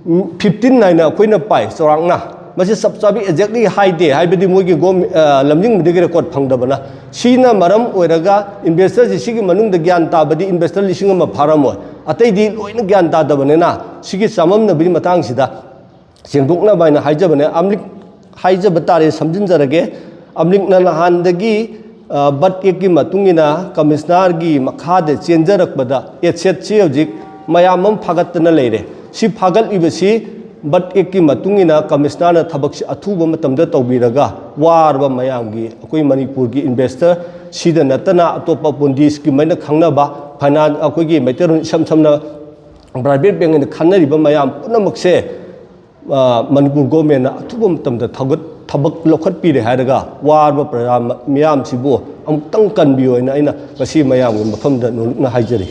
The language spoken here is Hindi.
15 नाइना अखोइना पाइ चौरांगना मसे सब चाबी एक्जेक्टली हाइदे हाइबदि मोइगे गोम लमजिंग मदिगे रेकॉर्ड फंगदबना सीना मरम ओइरगा इन्वेस्टर सिगी मनुंग ज्ञान ताबदि इन्वेस्टर लिसिंग अमा फारमोय अतैदि लोइना ज्ञान तादबनेना सिगी चाममनबदि मतांगसिदा सेंदोकना बायना हाइजबने अमलिक हाइजब तारे समजिनजरगे अमलिकना नहानदगी बट एकि मतुंगिना कमिश्नर की मखादे चेंजरकबदा एसेट से हजिक मयामम फागतना लेरे सी फागलिबसी बट एकि मतुंगिना कमिश्नर थबक अथुब मतमदा तौबीरगा वारबा मयामगी अखोई मणिपुर की इन्वेस्टर सिदा नतना अतोपा पुंडीस की मैना खंगनबा फाइनांस अखोई मैतरुन सम समना प्राइवेट बैंक ने खन्नरिबा मयाम पुनमकसे मणिपुर गवर्नमेंट अथुब मतमदा थबक लौखत्पीरे हायरगा वारबा प्रजा मयाम सिबो अमुक्तंग कन्बियोइना अइना गसी मयामगी मफमदा नुलुकना हाइजरी।